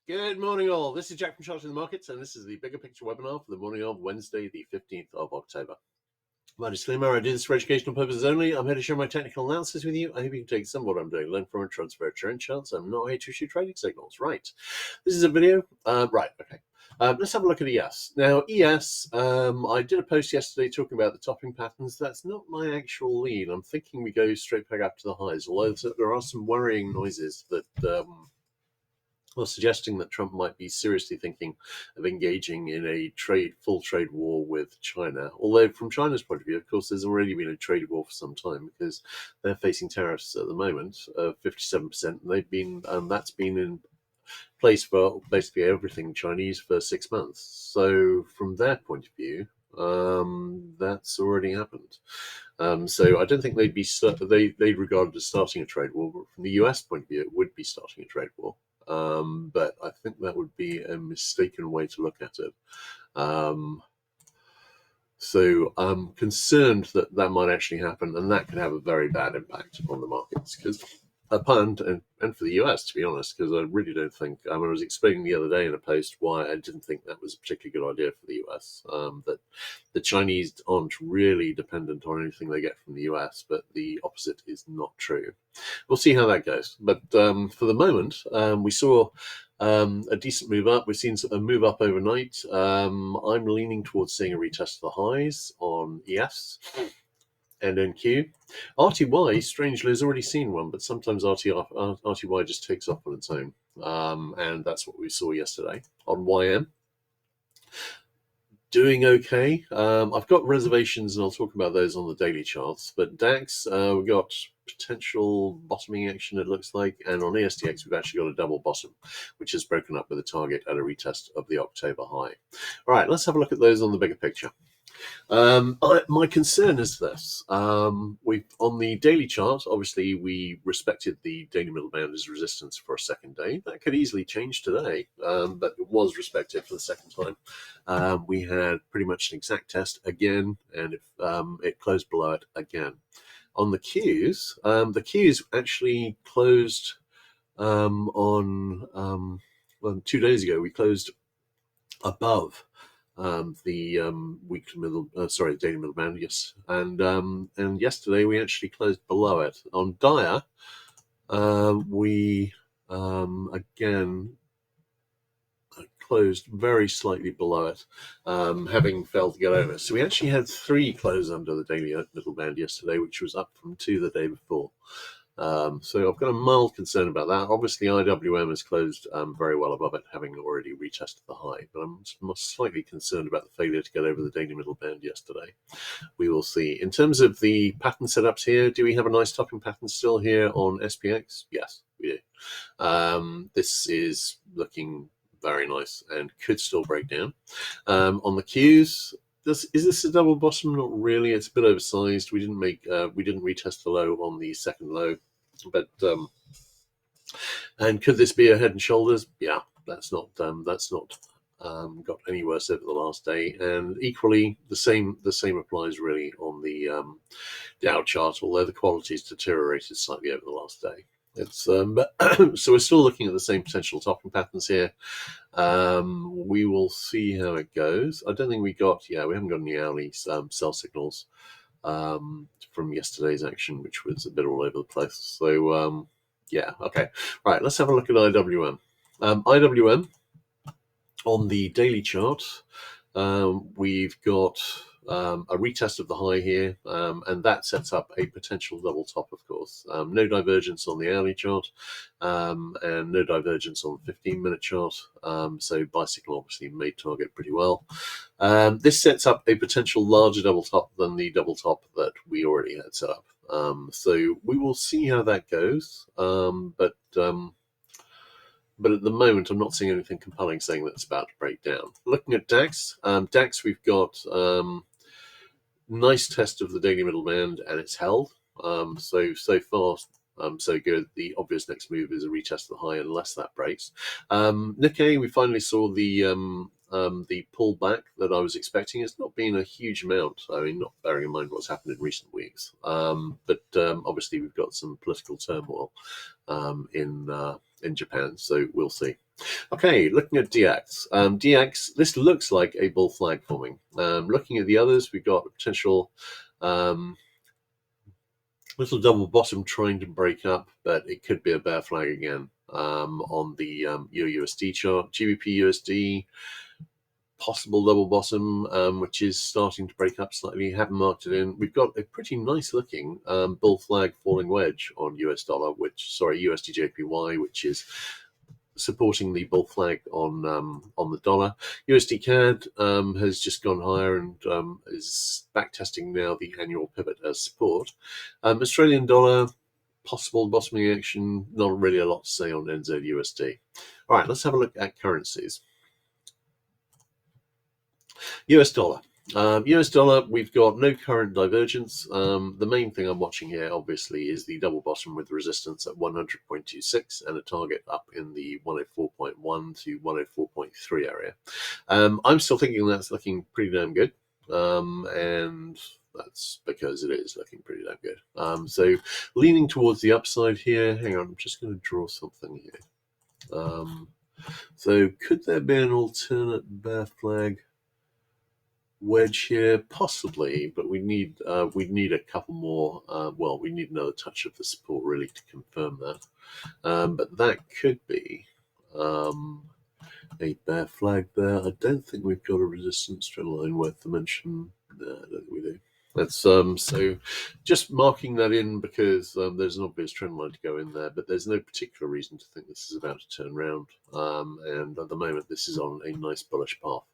Good morning, all. This is Jack from Charting the Markets, and this is the Bigger Picture webinar for the morning of Wednesday, the 15th of October. My disclaimer, I do this for educational purposes only. I'm here to share my technical analysis with you. I hope you can take some of what I'm doing, learn from it, transfer it to your own charts. I'm not here to issue trading signals. Right. This is a video. Let's have a look at ES. Now, ES, I did a post yesterday talking about the topping patterns. That's not my actual lead. I'm thinking we go straight back up to the highs, although there are some worrying noises that suggesting that Trump might be seriously thinking of engaging in a full trade war with China. Although from China's point of view, of course, there's already been a trade war for some time because they're facing tariffs at the moment of 57%. And they've been that's been in place for basically everything Chinese for 6 months. So from their point of view, that's already happened. So I don't think they'd regard it as starting a trade war, but from the US point of view, it would be starting a trade war. But I think that would be a mistaken way to look at it. So I'm concerned that that might actually happen, and that could have a very bad impact on the markets. Because and for the US, to be honest, because I really don't think, I was explaining the other day in a post why I didn't think that was a particularly good idea for the US, that the Chinese aren't really dependent on anything they get from the US, but the opposite is not true. We'll see how that goes. But for the moment, we saw a decent move up. We've seen a move up overnight. I'm leaning towards seeing a retest of the highs on ES and NQ. RTY, strangely, has already seen one, but sometimes RTY just takes off on its own. And that's what we saw yesterday. On YM, doing okay. I've got reservations, and I'll talk about those on the daily charts. But DAX, we've got potential bottoming action, it looks like. And on ASTX, we've actually got a double bottom, which has broken up with a target at a retest of the October high. All right, let's have a look at those on the bigger picture. My concern is this. On the daily chart, obviously, we respected the daily middle band as resistance for a second day. That could easily change today, but it was respected for the second time. We had pretty much an exact test again, and it closed below it again. On the the Qs actually closed on 2 days ago. We closed above the daily middle band, yes, and yesterday we actually closed below it. On Dia, we again closed very slightly below it, having failed to get over. So we actually had 3 close under the daily middle band yesterday, which was up from 2 the day before. So I've got a mild concern about that. Obviously, IWM has closed very well above it, having already retested the high. But I'm slightly concerned about the failure to get over the daily middle band yesterday. We will see. In terms of the pattern setups here, do we have a nice topping pattern still here on SPX? Yes, we do. This is looking very nice and could still break down. On the Qs, is this a double bottom? Not really. It's a bit oversized. We didn't retest the low on the second low, but and could this be a head and shoulders? Yeah, that's not got any worse over the last day. And equally, the same applies really on the Dow chart, although the quality's deteriorated slightly over the last day. It's but so we're still looking at the same potential topping patterns here. We will see how it goes. I don't think we haven't got any hourly sell signals from yesterday's action, which was a bit all over the place. So yeah, okay, right. Let's have a look at IWM. IWM on the daily chart, we've got a retest of the high here, and that sets up a potential double top, of course. No divergence on the hourly chart, and no divergence on the 15-minute chart. So bicycle obviously made target pretty well. This sets up a potential larger double top than the double top that we already had set up. So we will see how that goes. But at the moment, I'm not seeing anything compelling saying that it's about to break down. Looking at DAX, we've got nice test of the daily middle band, and it's held. So far, so good. The obvious next move is a retest of the high unless that breaks. Nikkei, we finally saw the pullback that I was expecting. It's not been a huge amount. I mean, not bearing in mind what's happened in recent weeks. But obviously we've got some political turmoil in Japan, so we'll see. Okay, looking at DX. DX, this looks like a bull flag forming. Looking at the others, we've got a potential little double bottom trying to break up, but it could be a bear flag again. On the EURUSD chart, GBP USD, possible double bottom, which is starting to break up slightly. Haven't marked it in. We've got a pretty nice looking bull flag falling wedge on USD JPY, which is supporting the bull flag on the dollar. USD CAD has just gone higher and is back testing now the annual pivot as support. Australian dollar, possible bottoming action. Not really a lot to say on NZUSD. All right, let's have a look at currencies. US dollar. US dollar, we've got no current divergence. The main thing I'm watching here, obviously, is the double bottom with resistance at 100.26 and a target up in the 104.1 to 104.3 area. I'm still thinking that's looking pretty damn good. And that's because it is looking pretty damn good. So leaning towards the upside here. Hang on, I'm just going to draw something here. So could there be an alternate bear flag wedge here? Possibly, but we need a couple more. Well, we need another touch of the support really to confirm that. But that could be a bear flag there. I don't think we've got a resistance trend line worth the mention. No, I don't think we do. That's so just marking that in because there's an obvious trend line to go in there, but there's no particular reason to think this is about to turn around. And at the moment, this is on a nice bullish path.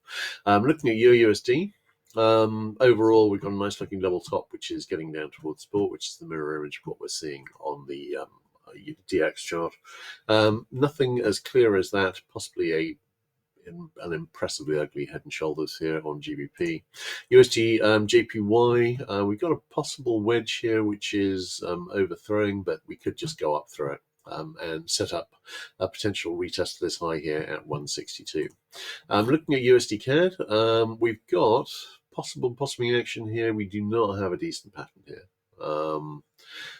Looking at EURUSD, overall, we've got a nice looking double top, which is getting down towards support, which is the mirror image of what we're seeing on the DX chart. Nothing as clear as that, possibly an impressively ugly head and shoulders here on GBP. USD JPY, we've got a possible wedge here, which is overthrowing, but we could just go up through it and set up a potential retest of this high here at 162. Looking at USD CAD, we've got possible bottoming action here. We do not have a decent pattern here.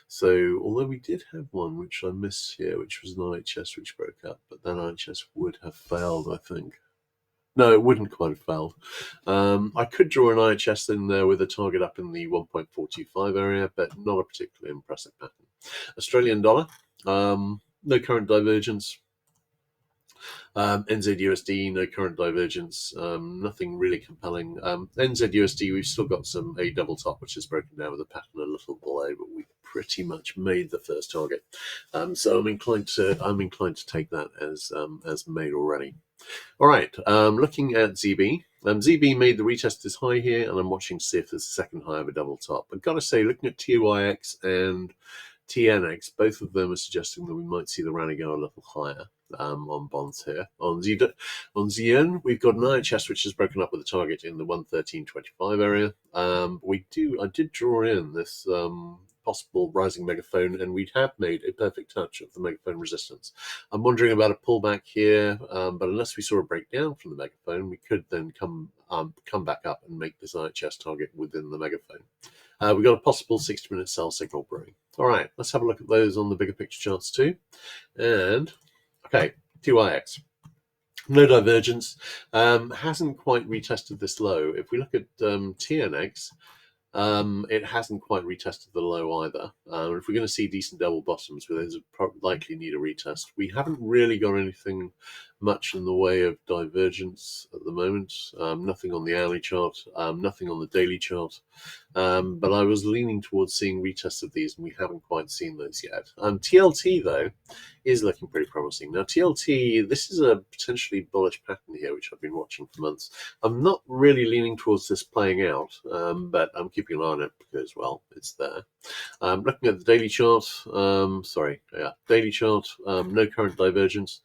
So although we did have one which I missed here, which was an IHS which broke up, but that IHS would have failed, I think. No, it wouldn't quite have failed. I could draw an IHS in there with a target up in the 1.425 area, but not a particularly impressive pattern. Australian dollar, no current divergence. NZUSD, no current divergence, nothing really compelling. NZUSD, we've still got a double top, which is broken down with a pattern a little below, but we've pretty much made the first target. So I'm inclined to take that as made already. All right, looking at ZB. ZB made the retest this high here, and I'm watching to see if there's a second high of a double top. I've got to say, looking at TYX and TNX, both of them are suggesting that we might see the rally go a little higher on bonds here. On ZN, we've got an IHS which is broken up with a target in the 113.25 area. I did draw in this possible rising megaphone, and we have made a perfect touch of the megaphone resistance. I'm wondering about a pullback here, but unless we saw a breakdown from the megaphone, we could then come back up and make this IHS target within the megaphone. We've got a possible 60-minute sell signal brewing. All right, let's have a look at those on the bigger picture charts too. And okay, TYX. No divergence. Hasn't quite retested this low. If we look at TNX, it hasn't quite retested the low either. If we're going to see decent double bottoms, those likely need a retest. We haven't really got anything much in the way of divergence at the moment. Nothing on the hourly chart, nothing on the daily chart. But I was leaning towards seeing retests of these, and we haven't quite seen those yet. TLT, though, is looking pretty promising. Now, TLT, this is a potentially bullish pattern here, which I've been watching for months. I'm not really leaning towards this playing out, but I'm keeping an eye on it because, well, it's there. Looking at the daily chart, daily chart, no current divergence.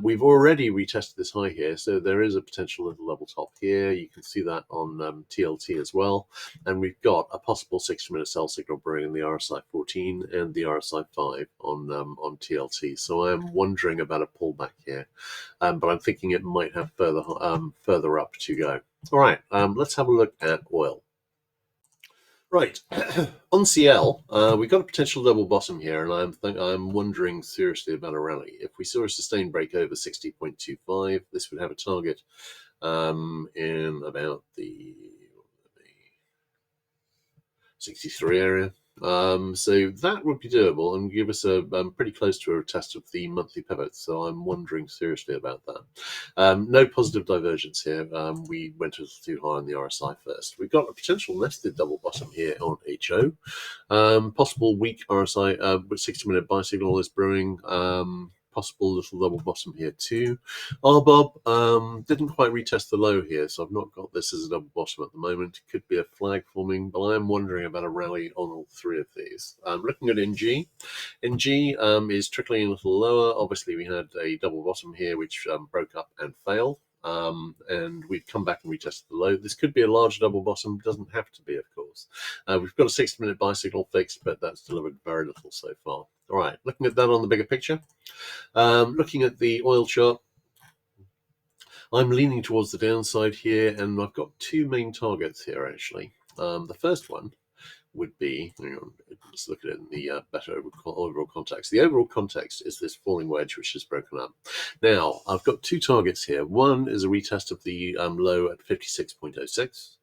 We've already retested this high here, so there is a potential little level top here. You can see that on TLT as well. And we've got a possible 60-minute sell signal brewing in the RSI 14 and the RSI 5 on TLT. So I'm wondering about a pullback here, but I'm thinking it might have further up to go. All right, let's have a look at oil. Right, on CL, we've got a potential double bottom here, and I'm wondering seriously about a rally. If we saw a sustained break over 60.25, this would have a target in about the 63 area. So that would be doable and give us a pretty close to a test of the monthly pivot. So I'm wondering seriously about that. No positive divergence here. We went a little too high on the RSI first. We've got a potential nested double bottom here on HO. Possible weak RSI, 60-minute buy signal is brewing. Possible little double bottom here too. RBOB didn't quite retest the low here, so I've not got this as a double bottom at the moment. Could be a flag forming, but I am wondering about a rally on all three of these. Looking at NG. NG is trickling a little lower. Obviously, we had a double bottom here, which broke up and failed. And we've come back and retested the low. This could be a large double bottom, doesn't have to be, of course. We've got a 60-minute buy signal fixed, but that's delivered very little so far. All right, looking at that on the bigger picture. Looking at the oil chart, I'm leaning towards the downside here, and I've got two main targets here, actually. The first one would be, hang on, let's look at it in the better overall context. The overall context is this falling wedge, which is broken up. Now, I've got two targets here. One is a retest of the low at 56.06,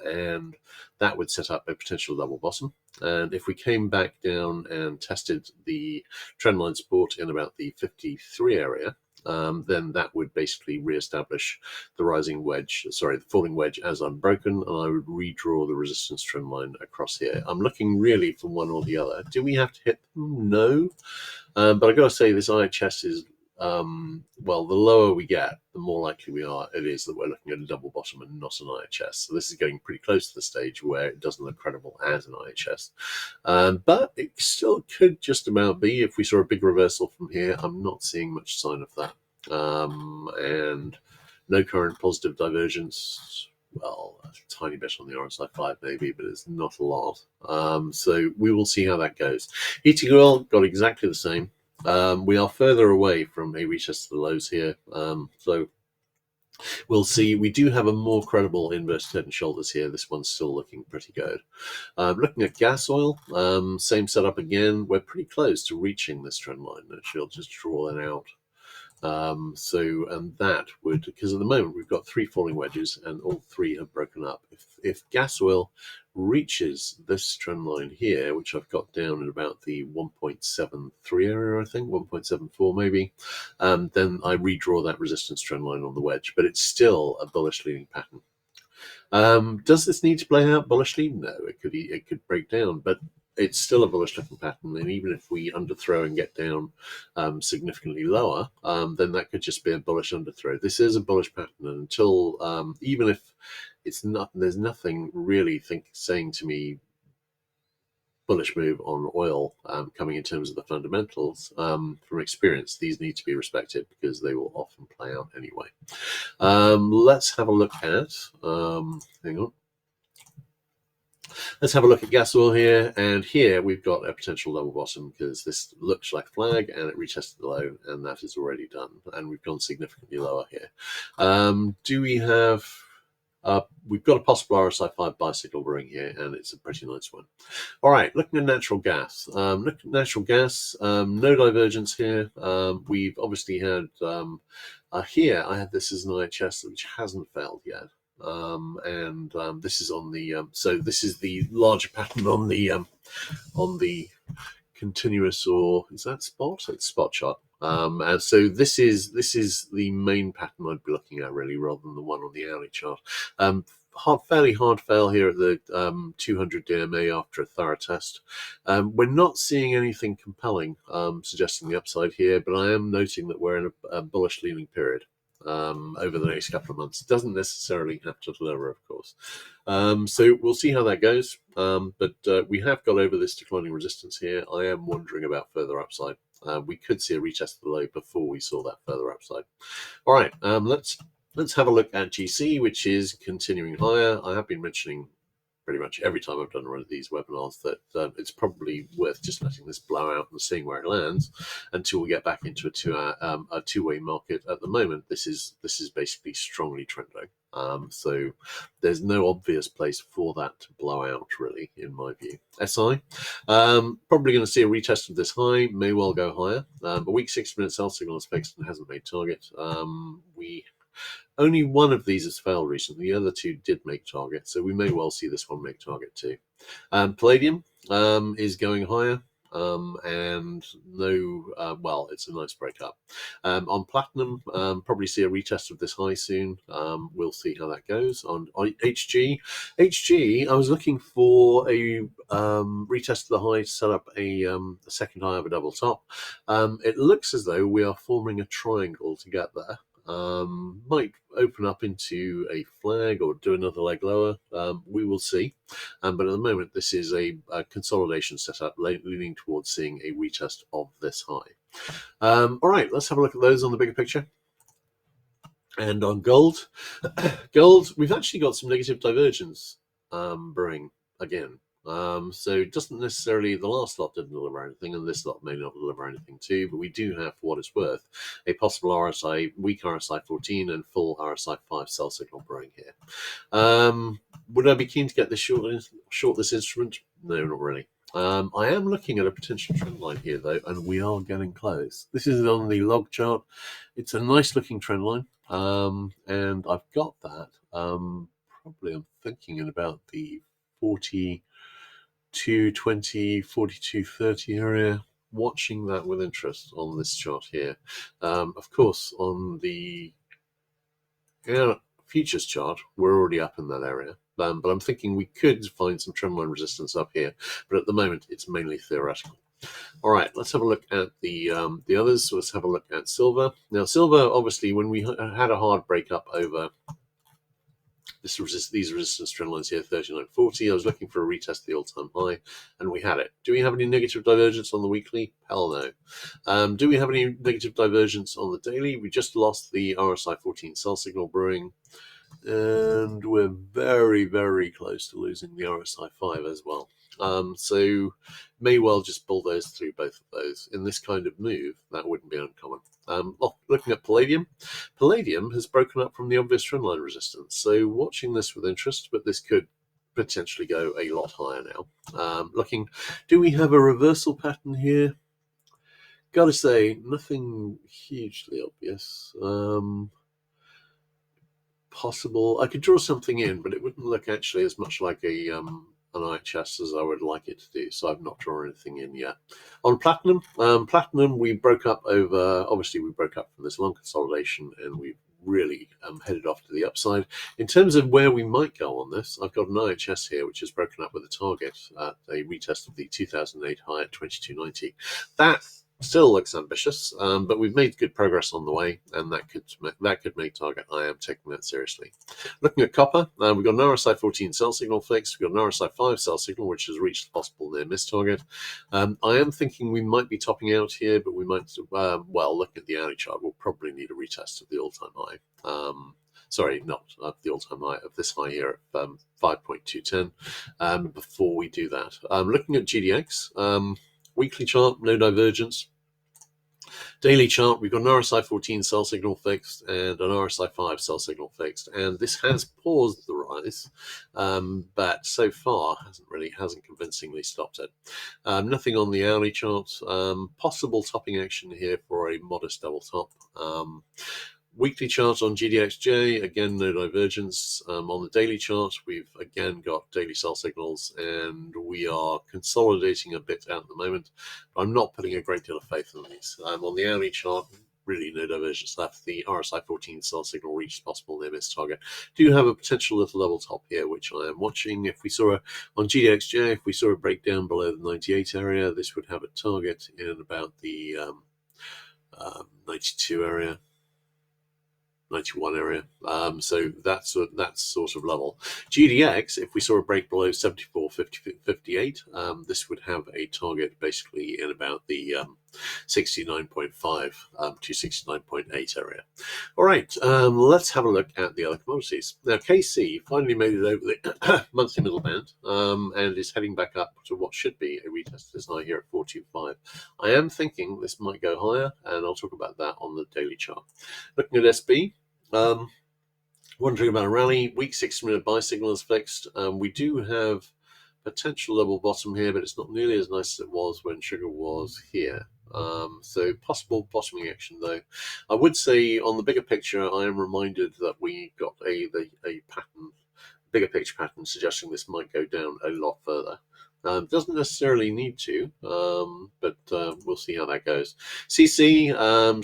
and that would set up a potential double bottom. And if we came back down and tested the trendline support in about the 53 area, then that would basically re-establish the the falling wedge as unbroken, and I would redraw the resistance trend line across here. I'm looking really for one or the other. Do we have to hit them? No. But I've got to say, this IHS is, well, the lower we get, the more likely it is that we're looking at a double bottom and not an IHS. So this is getting pretty close to the stage where it doesn't look credible as an IHS. But it still could just about be. If we saw a big reversal from here, I'm not seeing much sign of that. And no current positive divergence. Well, a tiny bit on the RSI 5 maybe, but it's not a lot. So we will see how that goes. Heating oil got exactly the same. We are further away from a retest to the lows here. So we'll see. We do have a more credible inverted head and shoulders here. This one's still looking pretty good. Looking at gas oil, same setup again. We're pretty close to reaching this trend line. Actually, I'll just draw that out. And that would, because at the moment we've got three falling wedges and all three have broken up. If gas oil reaches this trend line here, which I've got down at about the 1.73 area, I think 1.74 maybe, then I redraw that resistance trend line on the wedge, but it's still a bullish leading pattern. Does this need to play out bullishly? No, it could break down, but it's still a bullish looking pattern, and even if we underthrow and get down significantly lower, then that could just be a bullish underthrow. This is a bullish pattern, and until even if it's not, there's nothing really saying to me bullish move on oil coming in terms of the fundamentals. From experience, these need to be respected because they will often play out anyway. Let's have a look at hang on. Let's have a look at gas oil here, and here we've got a potential double bottom because this looks like a flag and it retested the low, and that is already done, and we've gone significantly lower here. Do we have we've got a possible RSI 5 buy signal brewing here, and it's a pretty nice one. All right, looking at natural gas. No divergence here. We've obviously had here I had this as an IHS which hasn't failed yet. This is on the so this is the larger pattern on the continuous, or is that spot? It's spot chart. And so this is the main pattern I'd be looking at really, rather than the one on the hourly chart. Fairly hard fail here at the 200 DMA after a thorough test. We're not seeing anything compelling suggesting the upside here, but I am noting that we're in a bullish leaning period over the next couple of months. It doesn't necessarily have to deliver, of course. So we'll see how that goes. But we have got over this declining resistance here. I am wondering about further upside. We could see a retest of the low before we saw that further upside. All right, let's have a look at GC, which is continuing higher. I have been mentioning pretty much every time I've done one of these webinars that it's probably worth just letting this blow out and seeing where it lands until we get back into a two-way market. At the moment, this is basically strongly trending. So there's no obvious place for that to blow out, really, in my view. SI, probably going to see a retest of this high, may well go higher. A week 6-minute sell signal is fixed and hasn't made target. Only one of these has failed recently. The other two did make target, so we may well see this one make target too. Palladium is going higher. And no, well, it's a nice breakup. On platinum, probably see a retest of this high soon. We'll see how that goes. On HG, I was looking for a retest of the high to set up a second high of a double top. It looks as though we are forming a triangle to get there. Might open up into a flag or do another leg lower. We will see. But at the moment, this is a consolidation setup leaning towards seeing a retest of this high. All right, let's have a look at those on the bigger picture. And on gold, we've actually got some negative divergence brewing again. So it doesn't necessarily, the last lot didn't deliver anything, and this lot may not deliver anything too, but we do have, for what it's worth, a possible RSI, weak RSI 14 and full RSI 5 sell signal brewing here. Would I be keen to get this short this instrument? No, not really. I am looking at a potential trend line here, though, and we are getting close. This is on the log chart. It's a nice looking trend line, and I've got that. Probably I'm thinking in about the 42.20, 42.30 area, watching that with interest on this chart here. Of course, on the futures chart, we're already up in that area. But I'm thinking we could find some trendline resistance up here. But at the moment, it's mainly theoretical. All right, let's have a look at the others. So let's have a look at silver. Now, silver, obviously, when we had a hard breakup over these resistance trend lines here, 39.40. I was looking for a retest of the all-time high, and we had it. Do we have any negative divergence on the weekly? Hell no. Do we have any negative divergence on the daily? We just lost the RSI 14 sell signal brewing, and we're very, very close to losing the RSI 5 as well. So may well just bulldoze through both of those. In this kind of move, that wouldn't be uncommon. Looking at palladium, palladium has broken up from the obvious trendline resistance. So watching this with interest, but this could potentially go a lot higher now. Do we have a reversal pattern here? Gotta say, nothing hugely obvious. Possible. I could draw something in, but it wouldn't look actually as much like an IHS as I would like it to do, so I've not drawn anything in yet. On platinum, we broke up over, obviously we broke up from this long consolidation, and we've really headed off to the upside. In terms of where we might go on this, I've got an IHS here which is broken up with a target at a retest of the 2008 high at 22.90. That still looks ambitious, but we've made good progress on the way, and that could make target. I am taking that seriously. Looking at copper, we've got an RSI 14 sell signal fixed. We've got an RSI 5 sell signal, which has reached the possible near miss target. I am thinking we might be topping out here, but we might, well, looking at the hourly chart, we'll probably need a retest of the all-time high. Sorry, not the all-time high of this high here at 5.210 before we do that. Looking at GDX, weekly chart, no divergence. Daily chart, we've got an RSI 14 sell signal fixed and an RSI 5 sell signal fixed, and this has paused the rise, but so far hasn't convincingly stopped it. Nothing on the hourly chart. Possible topping action here for a modest double top. Weekly chart on GDXJ, again, no divergence. On the daily chart, we've again got daily sell signals, and we are consolidating a bit at the moment. But I'm not putting a great deal of faith in these. On the hourly chart, really no divergence left. The RSI 14 sell signal reached possible near miss target. Do have a potential little level top here, which I am watching. If we saw on GDXJ, if we saw a breakdown below the 98 area, this would have a target in about the 92 area. 91 area. So that's sort of level. GDX, if we saw a break below 74.58, this would have a target basically in about the 69.5 to 69.8 area. All right, let's have a look at the other commodities. Now, KC finally made it over the monthly middle band and is heading back up to what should be a retest this high here at 425. I am thinking this might go higher, and I'll talk about that on the daily chart. Looking at SB, wondering about a rally. Week 6-minute buy signal is fixed. We do have potential level bottom here, but it's not nearly as nice as it was when sugar was here. So possible bottoming action though. I would say on the bigger picture, I am reminded that we got a pattern, bigger picture pattern, suggesting this might go down a lot further. Doesn't necessarily need to, but we'll see how that goes. CC,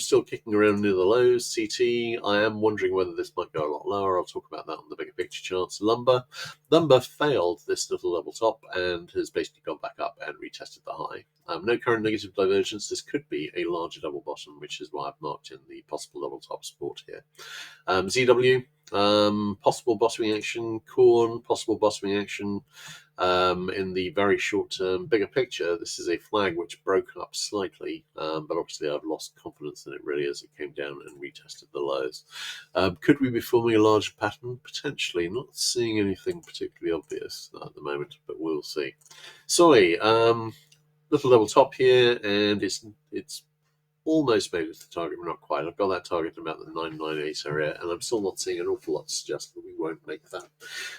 still kicking around near the lows. CT, I am wondering whether this might go a lot lower. I'll talk about that on the bigger picture charts. Lumber failed this little level top and has basically gone back up and retested the high. No current negative divergence. This could be a larger double bottom, which is why I've marked in the possible level top support here. ZW, possible bottoming action. Corn, possible bottoming action. In the very short term, bigger picture, this is a flag which broke up slightly, but obviously I've lost confidence in it really as it came down and retested the lows. Could we be forming a larger pattern? Potentially. Not seeing anything particularly obvious at the moment, but we'll see. Soy, little level top here, and it's almost made it to the target, but not quite. I've got that target in about the 998 area, and I'm still not seeing an awful lot to suggest that we won't make that.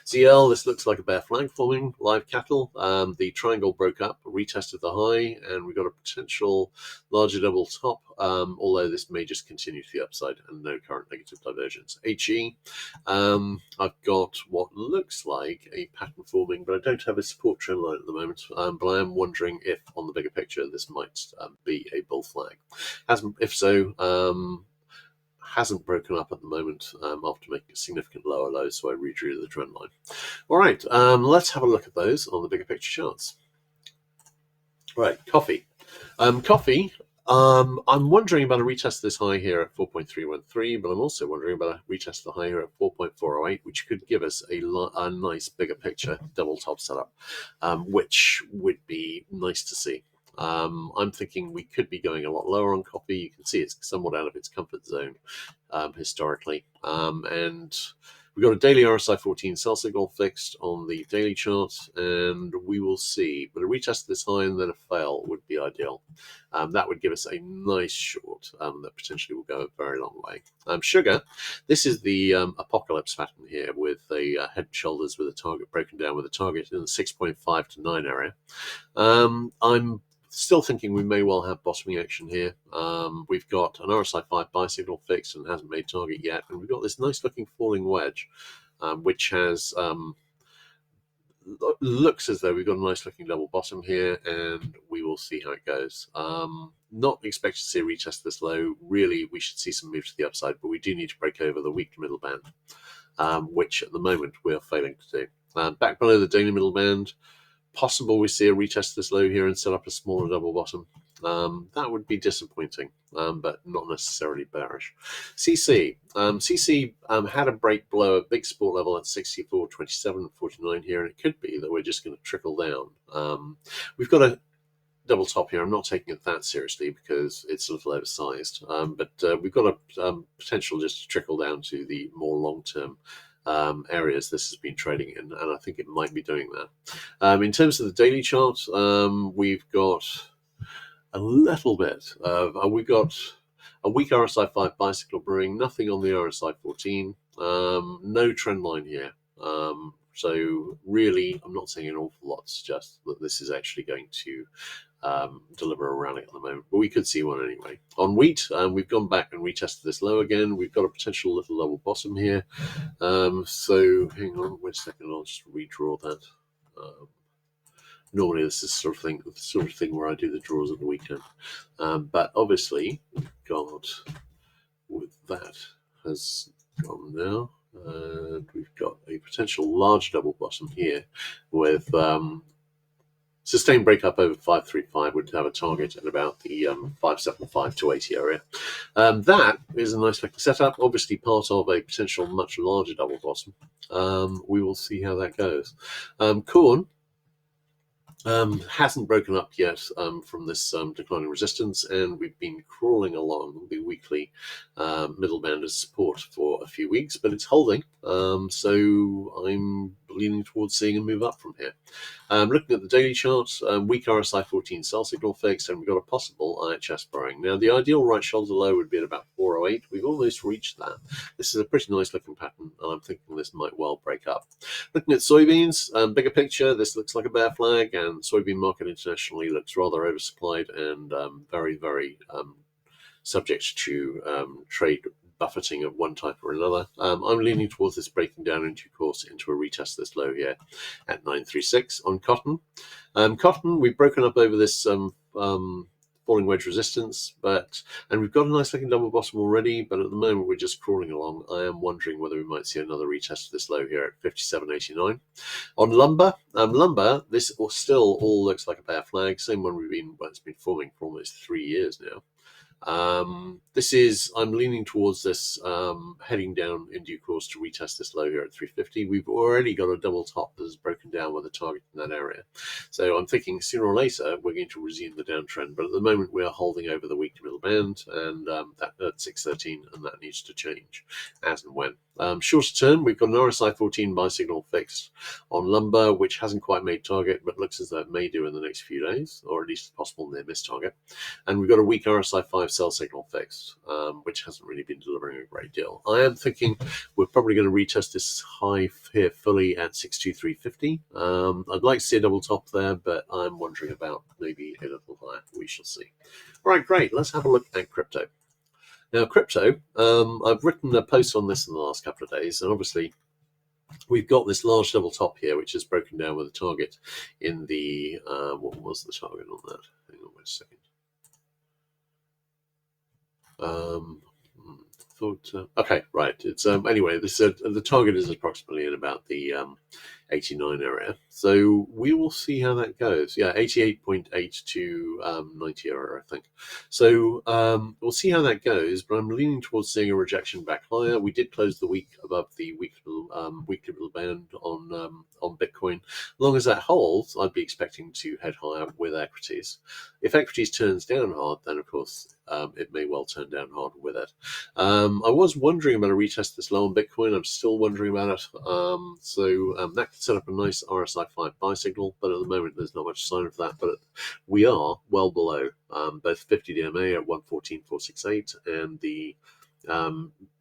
ZL, this looks like a bear flag forming. Live cattle, the triangle broke up, retested the high, and we got a potential larger double top, although this may just continue to the upside and no current negative divergence. HE, I've got what looks like a pattern forming, but I don't have a support trend line at the moment, but I am wondering if on the bigger picture this might be a bull flag. If so, hasn't broken up at the moment after making a significant lower low, so I redrew the trend line. All right, let's have a look at those on the bigger picture charts. Right, coffee. Coffee, I'm wondering about a retest of this high here at 4.313, but I'm also wondering about a retest of the high here at 4.408, which could give us a nice bigger picture double top setup, which would be nice to see. I'm thinking we could be going a lot lower on coffee. You can see it's somewhat out of its comfort zone historically. And we've got a daily RSI 14 sell signal fixed on the daily chart, and we will see. But a retest of this high and then a fail would be ideal. That would give us a nice short that potentially will go a very long way. Sugar, this is the apocalypse pattern here with a head and shoulders with a target broken down with a target in the 6.5 to 9 area. I'm still thinking we may well have bottoming action here. We've got an RSI 5 buy signal fixed and hasn't made target yet, and we've got this nice looking falling wedge, which has looks as though we've got a nice looking double bottom here, and we will see how it goes. Not expect to see a retest this low. Really, we should see some move to the upside, but we do need to break over the weekly middle band, which at the moment we are failing to do. Back below the daily middle band, possible we see a retest this low here and set up a smaller double bottom. That would be disappointing, but not necessarily bearish. CC. CC had a break below a big support level at 64.27.49 here, and it could be that we're just going to trickle down. We've got a double top here. I'm not taking it that seriously because it's a little oversized, but we've got a potential just to trickle down to the more long-term areas this has been trading in, and I think it might be doing that. In terms of the daily chart, we've got a little bit of we've got a weak RSI 5 bicycle brewing, nothing on the RSI 14, no trend line here. So really, I'm not seeing an awful lot to suggest that this is actually going to deliver a rally at the moment, but we could see one anyway. On wheat, we've gone back and retested this low again. We've got a potential little level bottom here. So hang on, wait a second, I'll just redraw that. Normally this is the sort of thing where I do the draws at the weekend. But obviously, God, with that has gone now. And we've got a potential large double bottom here with sustained breakup over 535 would have a target at about the 575 to 80 area. That is a nice looking setup, obviously part of a potential much larger double bottom. We will see how that goes. Corn, Hasn't broken up yet from this declining resistance, and we've been crawling along the weekly middle band of support for a few weeks, but it's holding. So I'm leaning towards seeing a move up from here. Looking at the daily chart, weak RSI 14 sell signal fixed, and we've got a possible IHS borrowing. Now, the ideal right shoulder low would be at about 408. We've almost reached that. This is a pretty nice looking pattern, and I'm thinking this might well break up. Looking at soybeans, bigger picture, this looks like a bear flag, and soybean market internationally looks rather oversupplied and very, very subject to trade buffeting of one type or another. I'm leaning towards this breaking down in due course into a retest of this low here at 936 on cotton. Cotton, we've broken up over this falling wedge resistance, and we've got a nice looking double bottom already, but at the moment we're just crawling along. I am wondering whether we might see another retest of this low here at 57.89. On lumber, this still all looks like a bear flag, same one it's been forming for almost 3 years now. I'm leaning towards this heading down in due course to retest this low here at 350. We've already got a double top that has broken down with a target in that area. So I'm thinking sooner or later we're going to resume the downtrend, but at the moment we are holding over the weekly middle band, and that at 613, and that needs to change as and when. Shorter term, we've got an RSI 14 buy signal fixed on lumber, which hasn't quite made target, but looks as though it may do in the next few days, or at least possible near miss target. And we've got a weak RSI 5 sell signal fixed, which hasn't really been delivering a great deal. I am thinking we're probably going to retest this high here fully at 62350. I'd like to see a double top there, but I'm wondering about maybe a little higher. We shall see. All right, great. Let's have a look at crypto. Now, crypto, I've written a post on this in the last couple of days, and obviously we've got this large double top here, which is broken down with a target in the, what was the target on that? Hang on a second. Okay, right. It's anyway. This the target is approximately in about the 89 area. So we will see how that goes. Yeah, 88.8 to 90 area, I think. So we'll see how that goes. But I'm leaning towards seeing a rejection back higher. We did close the week above the weekly little band on Bitcoin. As long as that holds, I'd be expecting to head higher with equities. If equities turns down hard, then of course it may well turn down hard with it. I was wondering about a retest this low on Bitcoin. I'm still wondering about it. That could set up a nice RSI 5 buy signal, but at the moment there's not much sign of that. But we are well below both 50 DMA at 114.468 and the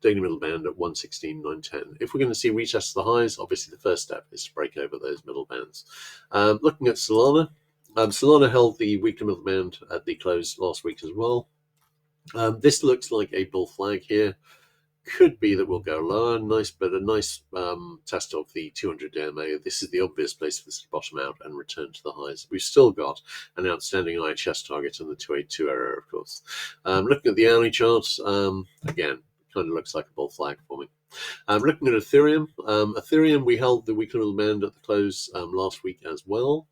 daily middle band at 116.910. If we're going to see retests of the highs, obviously the first step is to break over those middle bands. Looking at Solana, Solana held the weekly middle band at the close last week as well. This looks like a bull flag here. Could be that we'll go lower. A nice test of the 200 DMA. This is the obvious place for this to bottom out and return to the highs. We've still got an outstanding IHS target in the 282 area, of course. Looking at the hourly charts, again, kind of looks like a bull flag for me. Looking at Ethereum, we held the weekly middle band at the close last week as well.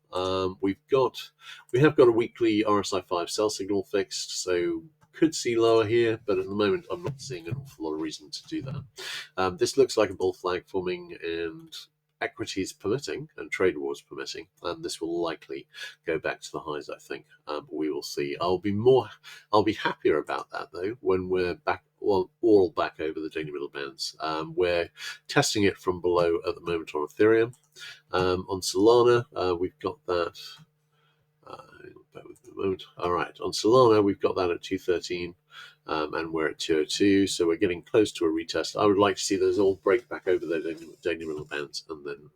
We have got a weekly RSI 5 sell signal fixed, so could see lower here, but at the moment I'm not seeing an awful lot of reason to do that. This looks like a bull flag forming, and equities permitting and trade wars permitting, this will likely go back to the highs, I think. We will see. I'll be happier about that though when we're back all back over the daily middle bands. We're testing it from below at the moment on Ethereum. On Solana, we've got that. All right, on Solana, we've got that at 213, and we're at 202, so we're getting close to a retest. I would like to see those all break back over the daily middle bands and then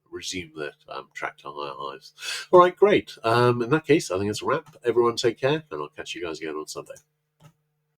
resume their track to higher highs. All right, great. In that case, I think it's a wrap. Everyone take care, and I'll catch you guys again on Sunday.